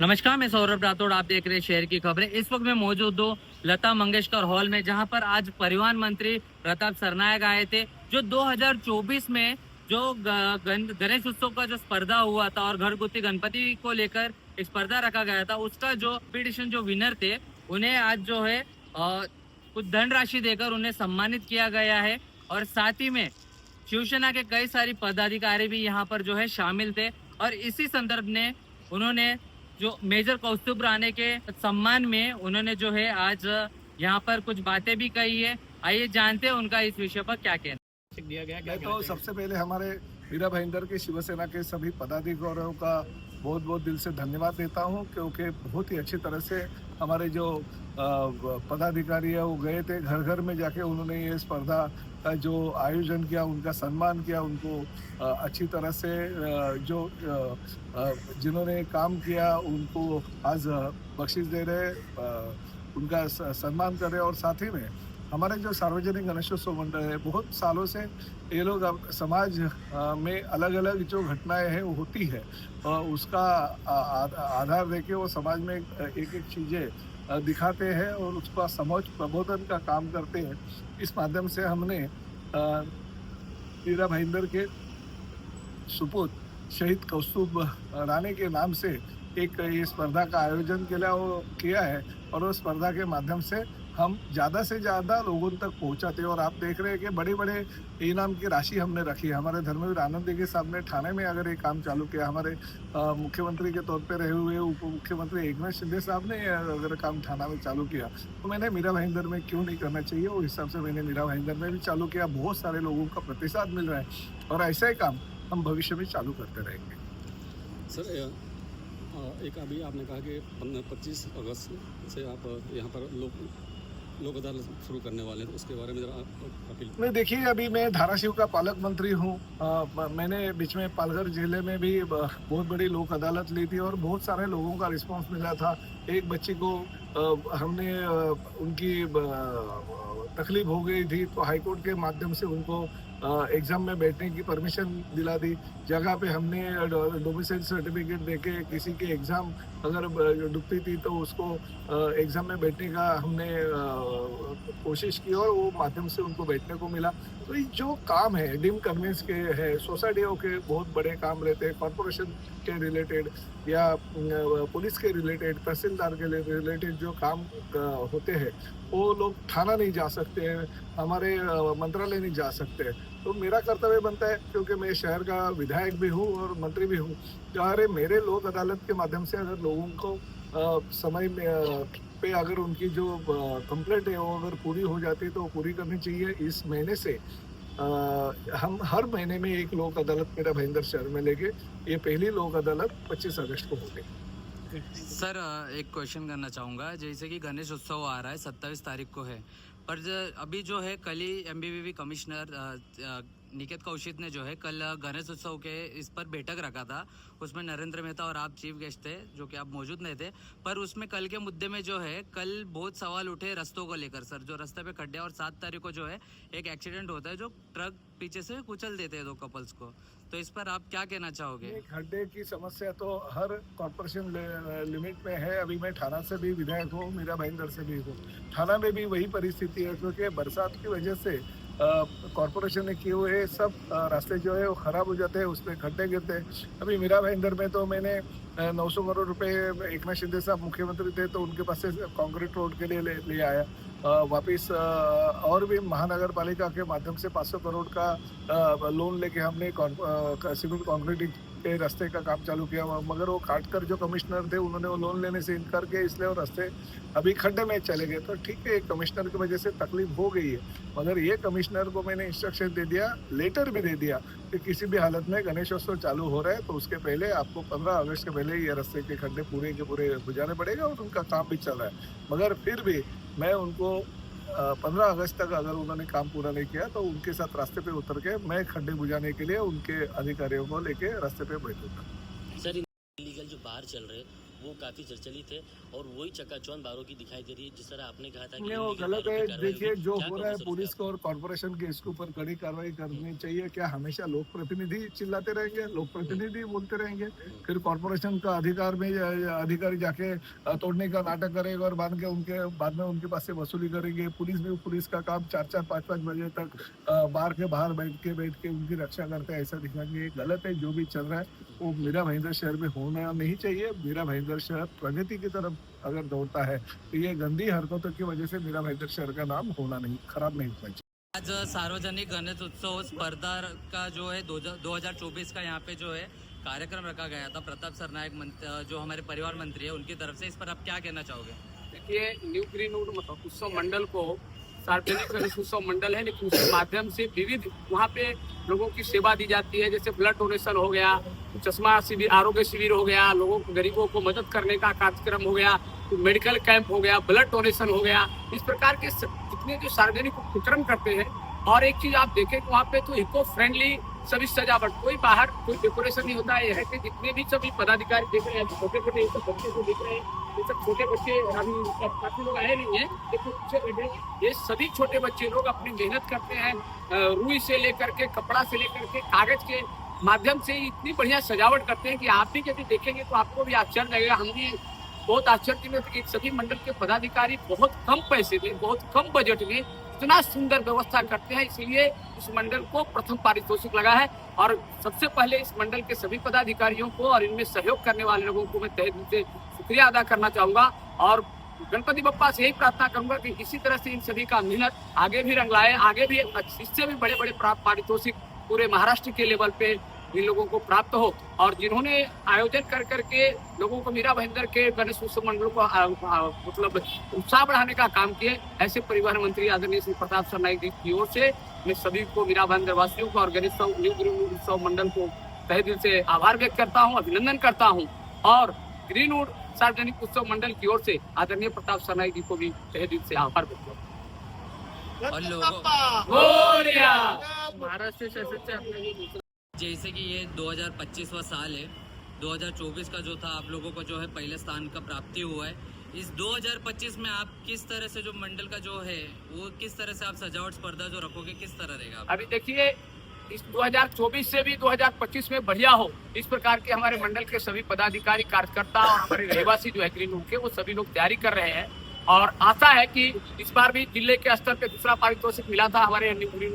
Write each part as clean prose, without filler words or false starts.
नमस्कार, मैं सौरभ राठौड़। आप देख रहे हैं शहर की खबरें। इस वक्त मैं मौजूद हूँ लता मंगेशकर हॉल में, जहां पर आज परिवहन मंत्री प्रताप सरनायक आए थे। जो 2024 में जो गणेश उत्सव का जो स्पर्धा हुआ था और घरगुती गणपति को लेकर एक स्पर्धा रखा गया था, उसका जो कॉम्पिटिशन जो विनर थे, उन्हें आज जो है कुछ धनराशि देकर उन्हें सम्मानित किया गया है। और साथ ही में शिवसेना के कई सारी पदाधिकारी भी यहाँ पर जो है शामिल थे। और इसी संदर्भ में उन्होंने जो मेजर कौस्तुभ राणे के सम्मान में उन्होंने जो है आज यहाँ पर कुछ बातें भी कही है। आइए जानते हैं उनका इस विषय पर क्या कहना दिया गया। मैं तो सबसे पहले हमारे मीरा भाईंदर के शिवसेना के सभी पदाधिकारियों का बहुत बहुत दिल से धन्यवाद देता हूँ, क्योंकि बहुत ही अच्छी तरह से हमारे जो पदाधिकारी है वो गए थे, घर घर में जाके उन्होंने ये स्पर्धा का जो आयोजन किया, उनका सम्मान किया, उनको अच्छी तरह से जो जिन्होंने काम किया उनको आज बख्शिश दे रहे, उनका सम्मान कर रहे। और साथ ही में हमारे जो सार्वजनिक गणेशोत्सव मंडल है, बहुत सालों से ये लोग अब समाज में अलग अलग जो घटनाएं हैं वो होती है, उसका आधार देके वो समाज में एक एक चीज़ें दिखाते हैं और उसका समझ प्रबोधन का काम करते हैं। इस माध्यम से हमने मीरा भाईंदर के सुपुत्र शहीद कौस्तुभ राणे के नाम से एक ये स्पर्धा का आयोजन किया है और उस स्पर्धा के माध्यम से हम ज़्यादा से ज़्यादा लोगों तक पहुंचाते हैं। और आप देख रहे हैं कि बड़े बड़े इनाम की राशि हमने रखी है। हमारे धर्मवीर आनंद के साहब ने ठाणे में अगर ये काम चालू किया, हमारे मुख्यमंत्री के तौर पे रहे हुए उप मुख्यमंत्री एकनाथ शिंदे साहब ने अगर काम ठाणा में चालू किया, तो मैंने मीरा भाईंदर में क्यों नहीं करना चाहिए, उस हिसाब से मैंने मीरा भाईंदर में भी चालू किया। बहुत सारे लोगों का प्रतिसाद मिल रहा है और ऐसा ही काम हम भविष्य में चालू करते रहेंगे। सर, एक अभी आपने कहा कि 25 अगस्त से आप यहाँ पर लोक अदालत शुरू करने वाले हैं, तो उसके बारे में जरा अपील। नहीं, देखिए, अभी मैं धाराशिव का पालक मंत्री हूँ। मैंने बीच में पालघर जिले में भी बहुत बड़ी लोक अदालत ली थी और बहुत सारे लोगों का रिस्पांस मिला था। एक बच्ची को हमने उनकी तकलीफ हो गई थी, तो हाईकोर्ट के माध्यम से उनको एग्ज़ाम में बैठने की परमिशन दिला दी। जगह पे हमने डोमिसाइल सर्टिफिकेट देके किसी की एग्ज़ाम अगर डूबती थी तो उसको एग्ज़ाम में बैठने का हमने कोशिश की और वो माध्यम से उनको बैठने को मिला। तो ये जो काम है डिम कन्वेंस के है, सोसाइटियों के बहुत बड़े काम रहते हैं, कॉरपोरेशन के रिलेटेड या पुलिस के रिलेटेड, तहसीलदार के रिलेटेड जो काम होते हैं, वो लोग थाना नहीं जा सकते हैं, हमारे मंत्रालय नहीं जा सकते हैं। तो मेरा कर्तव्य बनता है, क्योंकि मैं शहर का विधायक भी हूँ और मंत्री भी हूँ, अरे मेरे लोक अदालत के माध्यम से अगर लोगों को समय में पे अगर उनकी जो कंप्लेंट है वो अगर पूरी हो जाती है तो पूरी करनी चाहिए। इस महीने से हम हर महीने में एक लोक अदालत मेरा भाईंदर शहर में लेके, ये पहली लोक अदालत 25 अगस्त को होगी। सर, एक क्वेश्चन करना चाहूँगा। जैसे कि गणेश उत्सव आ रहा है, 27 तारीख को है, पर अभी जो है कल ही एमबीवीपी कमिश्नर निकेत कौशिक ने जो है कल गणेश उत्सव के इस पर बैठक रखा था। उसमें नरेंद्र मेहता और आप चीफ गेस्ट थे, जो कि आप मौजूद नहीं थे। पर उसमें कल के मुद्दे में जो है कल बहुत सवाल उठे रस्तों को लेकर। सर, जो रास्ते पे खड्डे, और 7 तारीख को जो है एक एक्सीडेंट होता है, जो ट्रक पीछे से कुचल देते हैं 2 कपल्स को। तो इस पर आप क्या कहना चाहोगे? खड्डे की समस्या तो हर कॉर्पोरेशन लिमिट में है। अभी मैं थाना से भी विधायक हूँ, मीरा भाईंदर से भी हूँ। थाना में भी वही परिस्थिति है, क्योंकि बरसात की वजह से कॉर्पोरेशन ने किए हुए सब रास्ते जो है वो ख़राब हो जाते हैं, उसमें खड्डे गिरते हैं। अभी मीरा भाईंदर में तो मैंने 900 करोड़ रुपए, एकनाथ शिंदे साहब मुख्यमंत्री थे तो उनके पास से कंक्रीट रोड के लिए ले आया। वापिस और भी महानगर पालिका के माध्यम से 500 करोड़ का लोन लेके हमने सिविल कंक्रीटिंग के रास्ते का काम चालू किया, मगर वो काटकर जो कमिश्नर थे उन्होंने वो लोन लेने से इनकार किया, इसलिए वो रास्ते अभी खड्डे में चले गए। तो ठीक है, कमिश्नर की वजह से तकलीफ हो गई है, मगर ये कमिश्नर को मैंने इंस्ट्रक्शन दे दिया, लेटर भी दे दिया कि किसी भी हालत में गणेशोत्सव चालू हो रहा है तो उसके पहले आपको 15 अगस्त के पहले ये रास्ते के खड्डे पूरे के पूरे बुझाने पड़ेगा, और उनका काम भी चल रहा है। मगर फिर भी मैं उनको 15 अगस्त तक अगर उन्होंने काम पूरा नहीं किया तो उनके साथ रास्ते पे उतर के मैं खड्डे बुझाने के लिए उनके अधिकारियों को लेके रास्ते पे बैठूंगा। सर, इलीगल जो बार चल रहे वो काफ़ी प्रचलित है और वही चकाचौंध बारों की दिखाई दे रही है। जिस तरह आपने कहा था कि नहीं, वो इल्लीगल गलत बारों है। की कार्रवाई देखिए, होगी, जो क्या हो कहोगे रहा है सर पुलिस उसके को और कॉर्पोरेशन के, इसके ऊपर कड़ी कार्रवाई करनी चाहिए। क्या हमेशा लोक प्रतिनिधि चिल्लाते रहेंगे, लोक प्रतिनिधि बोलते रहेंगे, फिर कॉर्पोरेशन का अधिकार में अधिकारी जाके तोड़ने का नाटक करेगा और बाद में उनके पास से वसूली करेंगे। पुलिस का काम 4-4 5-5 बजे तक बार के बाहर बैठ के उनकी रक्षा करते हैं, ऐसा दिखाएंगे। गलत है जो भी चल रहा है, वो मीरा भाईंदर शहर में होना नहीं चाहिए। मीरा भाईंदर शहर प्रगति की तरफ अगर दौड़ता है तो ये गंदी हरकतों की वजह से मीरा भाईंदर शहर का नाम खराब नहीं होना चाहिए। आज सार्वजनिक गणेश उत्सव स्पर्धा का जो है 2024 का यहाँ पे जो है कार्यक्रम रखा गया था। प्रताप सरनायक जो हमारे परिवार मंत्री है उनकी तरफ से, इस पर आप क्या कहना चाहोगे? देखिए, न्यू ग्रीनवुड उत्सव मंडल को सार्वजनिक गणेश उत्सव मंडल है, लेकिन उसके माध्यम से विविध वहाँ पे लोगों की सेवा दी जाती है। जैसे ब्लड डोनेशन हो गया, चश्मा शिविर, आरोग्य शिविर हो गया, गरीबों को मदद करने का कार्यक्रम हो गया, मेडिकल कैंप हो गया, ब्लड डोनेशन हो गया। इस प्रकार के जितने जो सार्वजनिक उपक्रम करते हैं। और एक चीज आप देखें कि वहाँ पे तो इको फ्रेंडली सभी सजावट, कोई बाहर कोई डेकोरेशन नहीं होता है। यह है कि जितने भी सभी पदाधिकारी देख रहे हैं, छोटे छोटे ये सब बच्चे को देख रहे हैं, ये सब छोटे बच्चे अभी काफी लोग आए नहीं है, लेकिन पीछे बैठे, ये सभी छोटे बच्चे लोग अपनी मेहनत करते हैं। रुई से लेकर के, कपड़ा से लेकर के, कागज के माध्यम से इतनी बढ़िया सजावट करते हैं कि आप भी यदि देखेंगे तो आपको भी आश्चर्य लगेगा। हम भी बहुत आश्चर्य में कि सभी मंडल के पदाधिकारी बहुत कम पैसे में, बहुत कम बजट में इतना सुंदर व्यवस्था करते हैं। इसलिए इस मंडल को प्रथम पारितोषिक लगा है। और सबसे पहले इस मंडल के सभी पदाधिकारियों को और इनमें सहयोग करने वाले लोगों को मैं तहे दिल से शुक्रिया अदा करना चाहूंगा। और गणपति बप्पा से यही प्रार्थना करूंगा कि इसी तरह से इन सभी का मेहनत आगे भी रंग लाए, आगे भी इससे भी बड़े बड़े पारितोषिक पूरे महाराष्ट्र के लेवल पे इन लोगों को प्राप्त हो। और जिन्होंने आयोजन कर करके लोगों को मीरा भाईंदर के गणेश उत्सव मंडल को मतलब उत्साह बढ़ाने का काम किए, ऐसे परिवहन मंत्री आदरणीय श्री प्रताप सरनाईक जी की ओर से मैं सभी को, मीरा भाईंदर वासियों को और गणेश न्यू ग्रीनवुड उत्सव मंडल को तहे दिल से आभार व्यक्त करता हूँ, अभिनंदन करता हूँ। और ग्रीनवुड सार्वजनिक उत्सव मंडल की ओर से आदरणीय प्रताप सरनाईक जी को भी तहे दिल से आभार व्यक्त करता हूँ। और लोगों महाराष्ट्र शासन जैसे कि ये 2025वां साल है, 2024 का जो था आप लोगों को जो है पहले स्थान का प्राप्ति हुआ है। इस 2025 में आप किस तरह से जो मंडल का जो है वो किस तरह से आप सजावट स्पर्धा जो रखोगे, किस तरह रहेगा? अभी देखिए, इस 2024 से भी 2025 में बढ़िया हो, इस प्रकार के हमारे मंडल के सभी पदाधिकारी, कार्यकर्ता और हमारे रहवासी जो है ग्रीनवुड के, वो सभी लोग तैयारी कर रहे हैं। और आशा है कि इस बार भी जिले के स्तर पे दूसरा पारितोषिक मिला था हमारे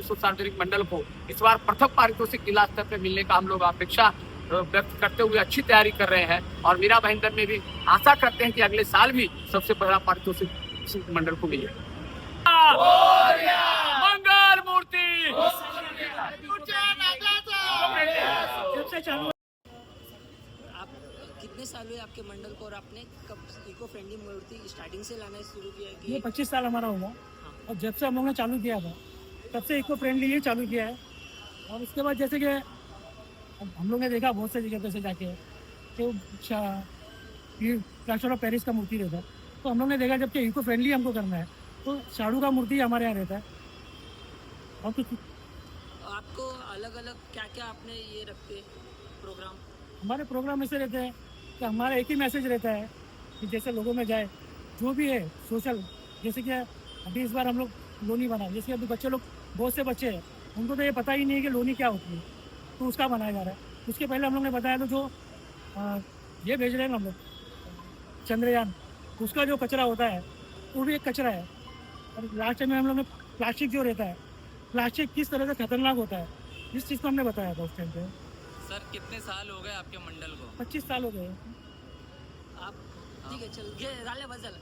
सार्वजनिक मंडल को, इस बार प्रथम पारितोषिक जिला स्तर पे मिलने का हम लोग अपेक्षा व्यक्त करते हुए अच्छी तैयारी कर रहे हैं। और मीरा भाईंदर में भी आशा करते हैं कि अगले साल भी सबसे बड़ा पारितोषिक मंडल को मिले। मंगल मूर्ति आप कितने साल हुए आपके मंडल को, और आपने कब इको फ्रेंडली मूर्ति स्टार्टिंग से लाना शुरू किया कि ये 25 साल हमारा होगा। और जब से हम लोगों ने चालू किया था तब से इको फ्रेंडली ये चालू किया है। और उसके बाद जैसे कि हम लोग ने देखा बहुत से जगह पे से जाके तो ये प्लास्टर ऑफ पेरिस का मूर्ति रहता है, तो हम लोग ने देखा जबकि इको फ्रेंडली हमको करना है तो शाडू का मूर्ति हमारे यहाँ रहता है। और कुछ आपको अलग अलग क्या क्या आपने ये रखते प्रोग्राम? हमारे प्रोग्राम ऐसे रहते हैं कि हमारा एक ही मैसेज रहता है कि जैसे लोगों में जाए जो भी है सोशल। जैसे कि अभी इस बार हम लोग लोनी बनाए, जैसे अभी बच्चे लोग, बहुत से बच्चे हैं उनको तो ये पता ही नहीं है कि लोनी क्या होती है, तो उसका बनाया जा रहा है। उसके पहले हम लोग ने बताया तो जो ये भेज रहे हैं ना हम लोग चंद्रयान, उसका जो कचरा होता है वो भी एक कचरा है। और लास्ट टाइम में हम लोग ने प्लास्टिक जो रहता है, प्लास्टिक किस तरह से खतरनाक होता है, इस चीज़ को हमने बताया था उस टाइम पे। सर कितने साल हो गए आपके मंडल को? 25 साल हो गए। आप ठीक है, चल ये झाले बस झालं।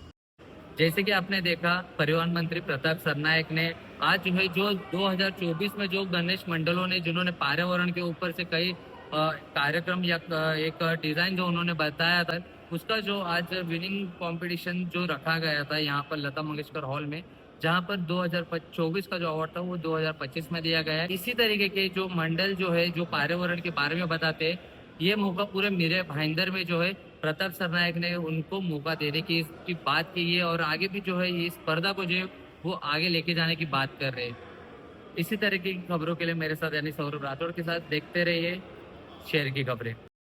जैसे कि आपने देखा परिवहन मंत्री प्रताप सरनायक ने आज जो है जो 2024 में जो गणेश मंडलों ने जिन्होंने पर्यावरण के ऊपर से कई कार्यक्रम या एक डिजाइन जो उन्होंने बताया था, उसका जो आज विनिंग कंपटीशन जो रखा गया था यहाँ पर लता मंगेशकर हॉल में, जहाँ पर 2024 का जो अवार्ड था वो 2025 में दिया गया है। इसी तरीके के जो मंडल जो है जो पर्यावरण के बारे में बताते हैं, ये मौका पूरे मीरा भाईंदर में जो है प्रताप सरनायक ने उनको मौका देने की इसकी बात की है और आगे भी जो है ये स्पर्धा को जो है वो आगे लेके जाने की बात कर रहे हैं। इसी तरह की खबरों के लिए मेरे साथ यानी सौरभ राठौड़ के साथ देखते रहिए शेयर की खबरें।